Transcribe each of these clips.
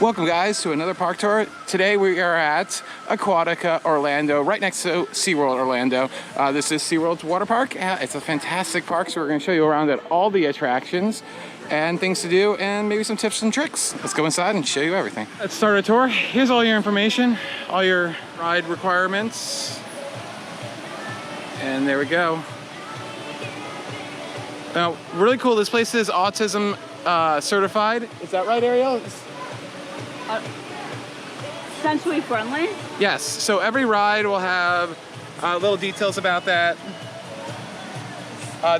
Welcome guys to another park tour. Today we are at Aquatica Orlando, right next to SeaWorld Orlando. This is SeaWorld's water park. It's a fantastic park, so we're going to show you around at all the attractions and things to do and maybe some tips and tricks. Let's go inside and show you everything. Let's start a tour. Here's all your information, all your ride requirements. And there we go. Now, really cool, this place is autism certified. Is that right, Ariel? Sensory friendly? Yes, so every ride will have little details about that.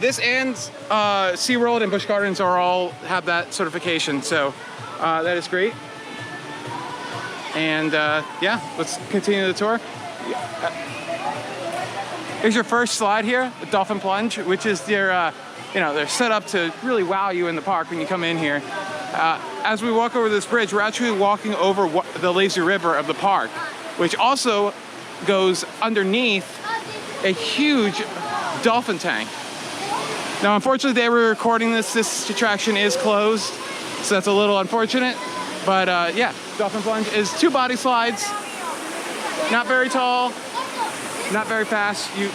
This and SeaWorld and Busch Gardens are all have that certification, so that is great. And yeah, let's continue the tour. Here's your first slide here, the Dolphin Plunge, which is their, they're set up to really wow you in the park when you come in here. As we walk over this bridge, we're actually walking over the lazy river of the park, which also goes underneath a huge dolphin tank. Now, unfortunately, they were recording this attraction is closed, so that's a little unfortunate. But yeah, Dolphin Plunge is 2 body slides, not very tall, not very fast. You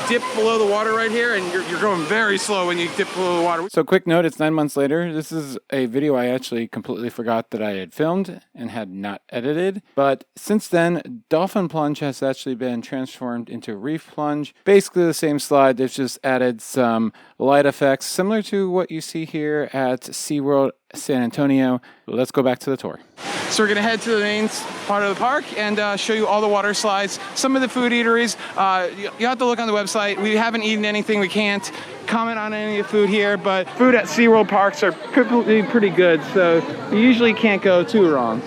dip below the water right here, and you're going very slow when you dip below the water. So quick note, it's 9 months later. This is a video I actually completely forgot that I had filmed and had not edited. But since then, Dolphin Plunge has actually been transformed into Reef Plunge. Basically the same slide, they've just added some light effects, similar to what you see here at SeaWorld San Antonio. Let's go back to the tour. So we're gonna head to the main part of the park and show you all the water slides, some of the food eateries. You have to look on the website. We haven't eaten anything. We can't comment on any of the food here, but food at SeaWorld parks are pretty good, so you usually can't go too wrong.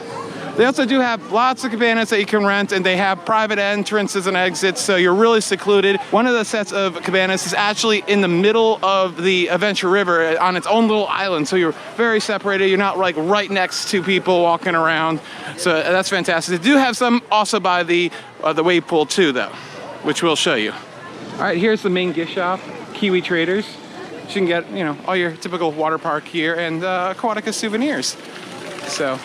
They also do have lots of cabanas that you can rent, and they have private entrances and exits, so you're really secluded. One of the sets of cabanas is actually in the middle of the Adventure River on its own little island, so you're very separated. You're not like right next to people walking around, so that's fantastic. They do have some also by the wave pool too, though, which we'll show you. All right, here's the main gift shop, Kiwi Traders. You can get, all your typical water park gear and Aquatica souvenirs. So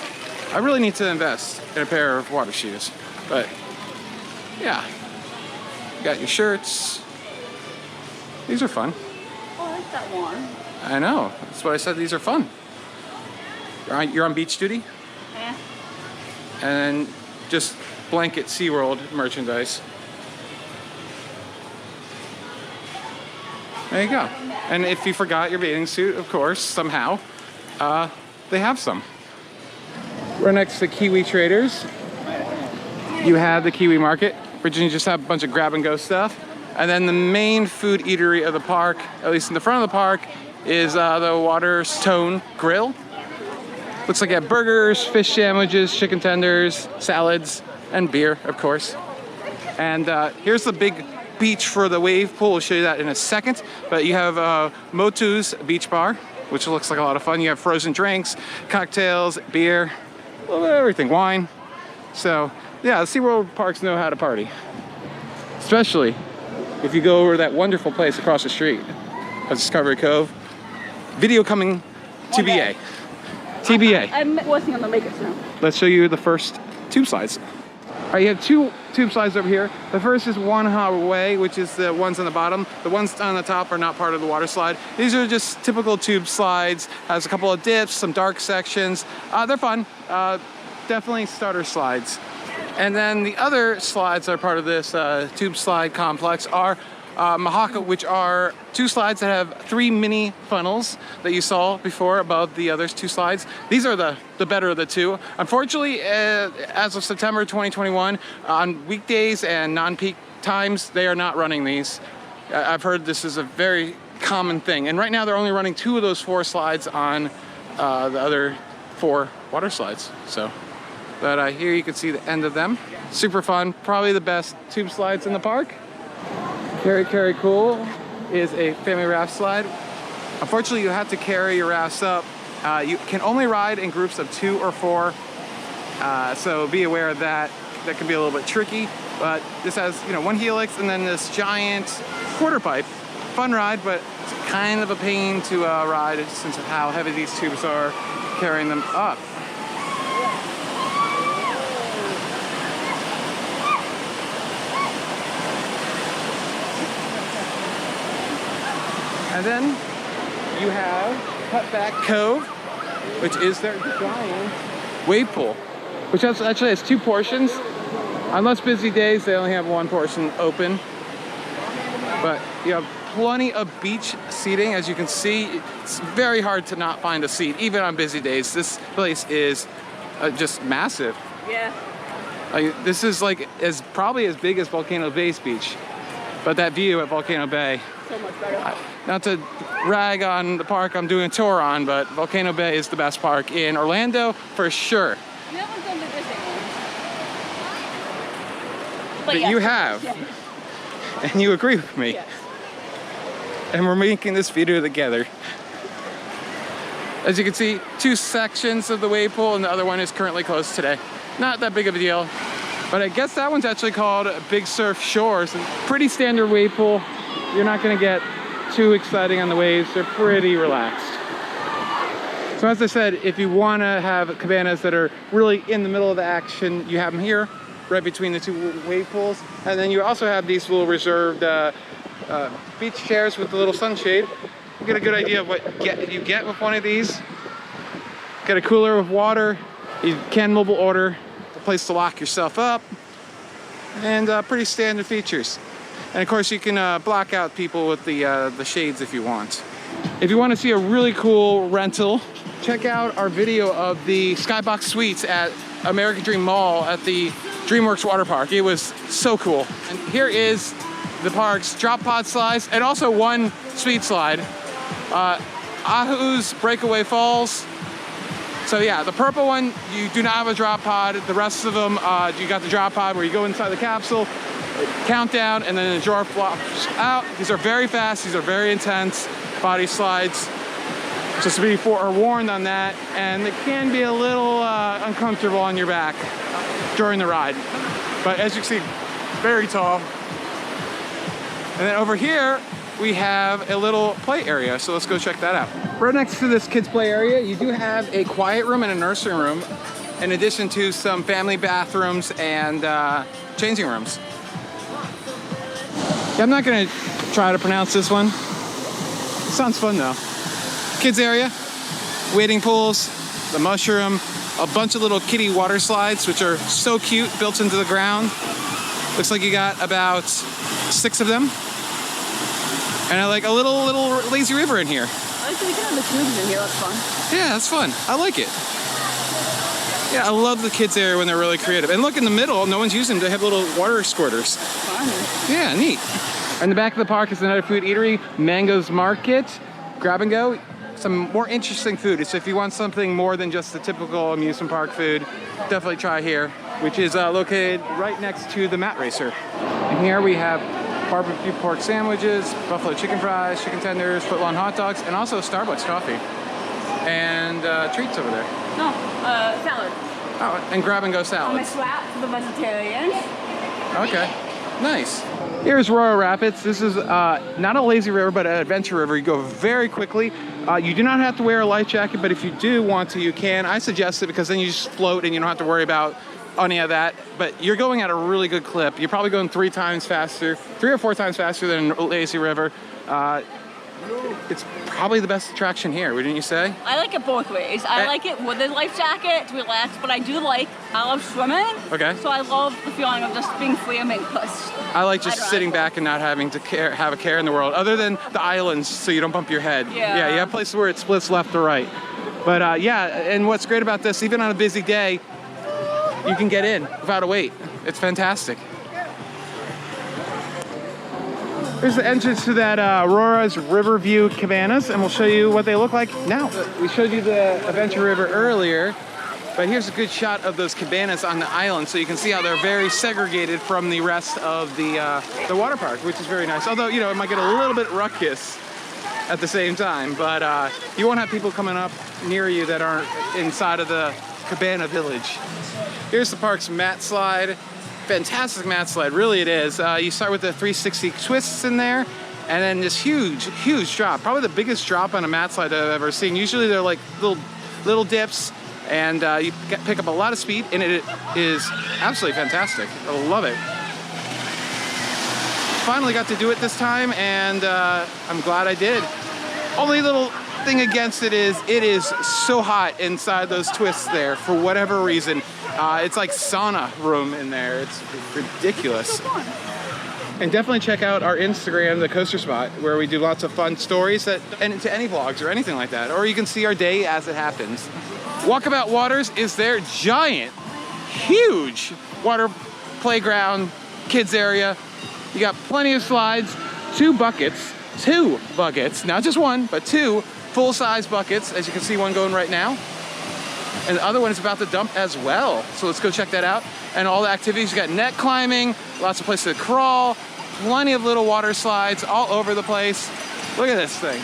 I really need to invest in a pair of water shoes, but yeah, you got your shirts. These are fun. Oh, I like that one. I know, that's what I said, these are fun. You're on beach duty? Yeah. And just blanket SeaWorld merchandise. There you go. And if you forgot your bathing suit, of course, somehow, they have some. We're next to Kiwi Traders. You have the Kiwi Market, which you just have a bunch of grab-and-go stuff. And then the main food eatery of the park, at least in the front of the park, is the Waterstone Grill. Looks like you have burgers, fish sandwiches, chicken tenders, salads, and beer, of course. And here's the big beach for the wave pool. We'll show you that in a second. But you have Motu's Beach Bar, which looks like a lot of fun. You have frozen drinks, cocktails, beer, a little bit of everything, wine. So yeah, the SeaWorld parks know how to party. Especially if you go over that wonderful place across the street of Discovery Cove. Video coming TBA. TBA. I'm working on the makeup now. Let's show you the first tube slides. All right, you have 2 tube slides over here. The first is Walhalla Way, which is the ones on the bottom. The ones on the top are not part of the water slide. These are just typical tube slides. Has a couple of dips, some dark sections. They're fun. Definitely starter slides. And then the other slides that are part of this tube slide complex are Omaka, which are 2 slides that have 3 mini funnels that you saw before above the other 2 slides. These are the better of the 2. Unfortunately, as of September 2021, on weekdays and non-peak times, they are not running these. I've heard this is a very common thing. And right now they're only running 2 of those 4 slides on the other 4 water slides. So, but here you can see the end of them. Super fun, probably the best tube slides in the park. Carry Cool is a family raft slide. Unfortunately, you have to carry your rafts up. You can only ride in groups of 2 or 4, so be aware of that. That can be a little bit tricky, but this has 1 helix and then this giant quarter pipe. Fun ride, but it's kind of a pain to ride since of how heavy these tubes are carrying them up. And then you have Cutback Cove, which is their giant wave pool, which actually has 2 portions. On less busy days, they only have 1 portion open. But you have plenty of beach seating. As you can see, it's very hard to not find a seat, even on busy days. This place is just massive. Yeah. This is like probably as big as Volcano Bay's beach. But that view at Volcano Bay, So much better. not to rag on the park I'm doing a tour on, but Volcano Bay is the best park in Orlando for sure. We haven't done the Disney one. But yes, you have. yes. And you agree with me. Yes. And we're making this video together. As you can see, 2 sections of the wave pool, and the other one is currently closed today. Not that big of a deal, but I guess that one's actually called Big Surf Shores. Pretty standard wave pool. You're not gonna get too exciting on the waves. They're pretty relaxed. So as I said, if you wanna have cabanas that are really in the middle of the action, you have them here, right between the 2 wave pools. And then you also have these little reserved beach chairs with the little sunshade. You get a good idea of what you get with one of these. Get a cooler with water. You can mobile order, a place to lock yourself up, and pretty standard features. And of course, you can block out people with the shades if you want. If you want to see a really cool rental, check out our video of the Skybox Suites at American Dream Mall at the DreamWorks Water Park. It was so cool. And here is the park's drop pod slides, and also 1 speed slide. Ahu's Breakaway Falls. So yeah, the purple one, you do not have a drop pod. The rest of them, you got the drop pod where you go inside the capsule, countdown, and then the drawer flops out. These are very fast, these are very intense body slides. Just to be forewarned on that, and it can be a little uncomfortable on your back during the ride. But as you can see, very tall. And then over here, we have a little play area, so let's go check that out. Right next to this kids play area, you do have a quiet room and a nursery room, in addition to some family bathrooms and changing rooms. Yeah, I'm not gonna try to pronounce this one. It sounds fun though. Kids area, wading pools, the mushroom, a bunch of little kiddie water slides, which are so cute, built into the ground. Looks like you got about 6 of them. And I like a little lazy river in here. I think we can have the tubes in here, that's fun. Yeah, that's fun. I like it. Yeah, I love the kids area when they're really creative. And look, in the middle, no one's using them. They have little water squirters. Fun. Yeah, neat. In the back of the park is another food eatery, Mango's Market, grab and go. Some more interesting food. So if you want something more than just the typical amusement park food, definitely try here, which is located right next to the mat racer. And here we have barbecue pork sandwiches, buffalo chicken fries, chicken tenders, footlong hot dogs, and also Starbucks coffee. And treats over there. No, salad. Oh, and grab and go On my salads. swap for the vegetarians. Okay, nice. Here's Royal Rapids. This is not a lazy river, but an adventure river. You go very quickly. You do not have to wear a life jacket, but if you do want to, you can. I suggest it because then you just float and you don't have to worry about any of that. But you're going at a really good clip. You're probably going 3 or 4 times faster than a lazy river. It's probably the best attraction here, wouldn't you say? I like it both ways. I like it with a life jacket to relax, but I love swimming. Okay. So I love the feeling of just being free and being pushed. I like just sitting back and not having to have a care in the world, other than the islands, so you don't bump your head. Yeah. You have places where it splits left to right. But yeah, and what's great about this, even on a busy day, you can get in without a wait. It's fantastic. Here's the entrance to that Aurora's Riverview Cabanas, and we'll show you what they look like now. We showed you the Adventure River earlier, but here's a good shot of those cabanas on the island, so you can see how they're very segregated from the rest of the water park, which is very nice. Although, you know, it might get a little bit ruckus at the same time, but you won't have people coming up near you that aren't inside of the cabana village. Here's the park's mat slide. Fantastic mat slide, really it is. You start with the 360 twists in there, and then this huge drop. Probably the biggest drop on a mat slide that I've ever seen. Usually they're like little dips, and you pick up a lot of speed, and it is absolutely fantastic. I love it. Finally got to do it this time, and I'm glad I did. Only little thing against it is so hot inside those twists there for whatever reason. It's like sauna room in there. It's ridiculous. And definitely check out our Instagram, TheCoaster Spot, where we do lots of fun stories and to any vlogs or anything like that. Or you can see our day as it happens. Walkabout Waters is their giant, huge water playground, kids area. You got plenty of slides, two buckets, not just one, but two full-size buckets, as you can see one going right now. And the other one is about to dump as well. So let's go check that out. And all the activities, you got net climbing, lots of places to crawl, plenty of little water slides all over the place. Look at this thing.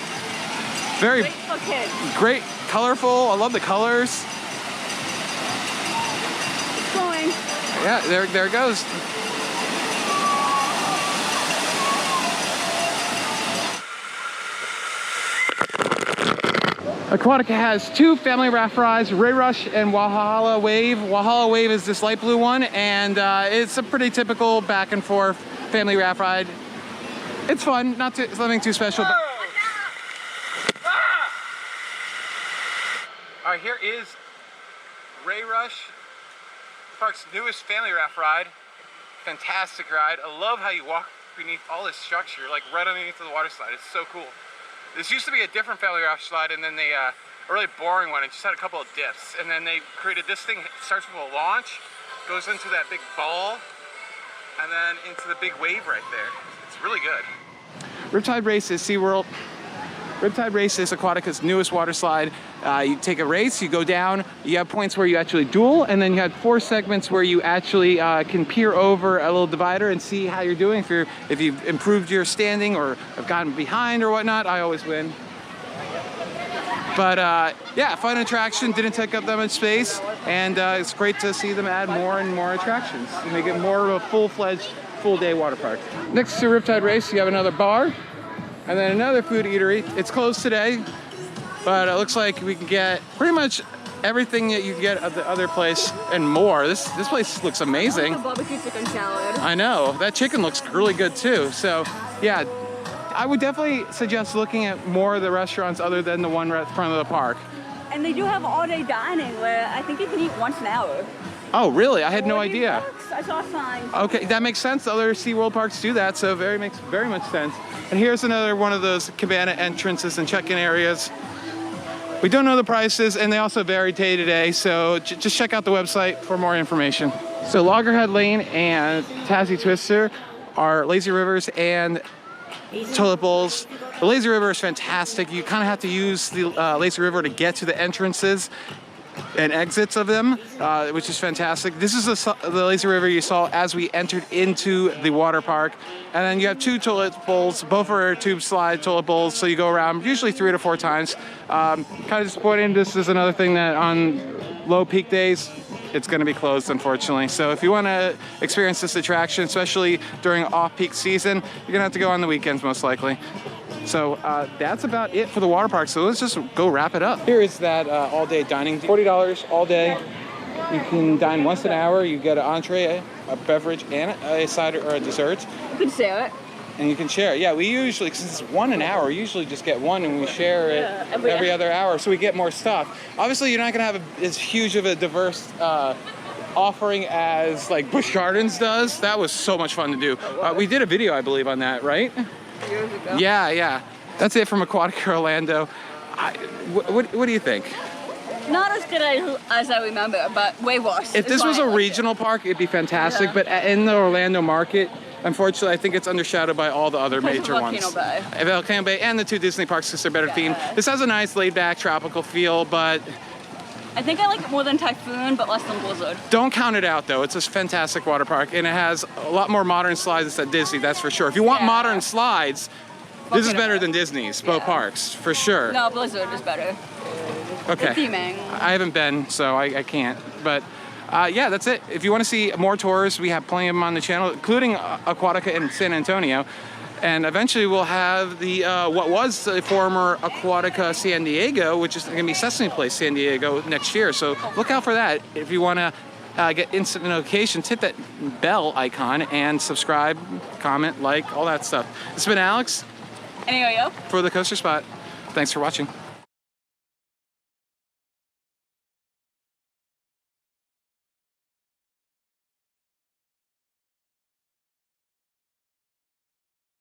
Very great for kids. Great, colorful. I love the colors. It's going. Yeah, there it goes. Aquatica has two family raft rides, Ray Rush and Walhalla Wave. Walhalla Wave is this light blue one, and it's a pretty typical back and forth family raft ride. It's fun, it's nothing too special. But... All right, here is Ray Rush, the park's newest family raft ride. Fantastic ride. I love how you walk beneath all this structure, like right underneath the water slide. It's so cool. This used to be a different family raft slide, and then they, a really boring one. It just had a couple of dips. And then they created this thing. It starts with a launch, goes into that big ball, and then into the big wave right there. It's really good. Riptide Race is SeaWorld. Riptide Race is Aquatica's newest water slide. You take a race, you go down, you have points where you actually duel, and then you have 4 segments where you actually can peer over a little divider and see how you're doing. If you've improved your standing or have gotten behind or whatnot. I always win. But yeah, fun attraction, didn't take up that much space, and it's great to see them add more and more attractions and make it more of a full-fledged, full-day water park. Next to Riptide Race, you have another bar. And then another food eatery. It's closed today, but it looks like we can get pretty much everything that you can get at the other place and more. This place looks amazing. I like the barbecue chicken salad. I know, that chicken looks really good too. So yeah, I would definitely suggest looking at more of the restaurants other than the one right in front of the park. And they do have all-day dining where I think you can eat once an hour. Oh really? I had no idea. I saw signs. Okay, that makes sense. Other SeaWorld parks do that, so makes very much sense. And here's another one of those cabana entrances and check-in areas. We don't know the prices, and they also vary day to day, so just check out the website for more information. So Loggerhead Lane and Tassie Twister are lazy rivers and toilet bowls. The lazy river is fantastic. You kind of have to use the lazy river to get to the entrances and exits of them, which is fantastic. This is the lazy river you saw as we entered into the water park. And then you have 2 toilet bowls, both are tube slide toilet bowls, so you go around usually 3 to 4 times. Kind of disappointing. This is another thing that on low peak days, it's going to be closed, unfortunately. So if you want to experience this attraction, especially during off-peak season, you're going to have to go on the weekends most likely. So that's about it for the water park. So let's just go wrap it up. Here is that all-day dining. $40 all day. You can dine once an hour. You get an entree, a beverage, and a side or a dessert. You can share it. And you can share it. Yeah, we usually, since it's one an hour, we usually just get one and we share it every other hour, so we get more stuff. Obviously, you're not going to have as huge of a diverse offering as like Busch Gardens does. That was so much fun to do. We did a video, I believe, on that, right? Years ago. Yeah. That's it from Aquatica Orlando. What do you think? Not as good as I remember, but way worse. If this was a regional park, it'd be fantastic. But in the Orlando market, unfortunately, I think it's undershadowed by all the other major ones. Volcano Bay and the 2 Disney parks because they're better themed. This has a nice laid-back tropical feel, but I think I like it more than Typhoon, but less than Blizzard. Don't count it out, though. It's a fantastic water park, and it has a lot more modern slides than Disney, that's for sure. If you want modern slides, this is better than Disney's, both parks, for sure. No, Blizzard is better. Okay. The theming. I haven't been, so I can't. But yeah, that's it. If you want to see more tours, we have plenty of them on the channel, including Aquatica in San Antonio. And eventually we'll have the what was the former Aquatica San Diego, which is going to be Sesame Place San Diego next year. So look out for that. If you want to get instant notifications, hit that bell icon and subscribe, comment, like, all that stuff. It's been Alex. Anyway, for the Coaster Spot. Thanks for watching.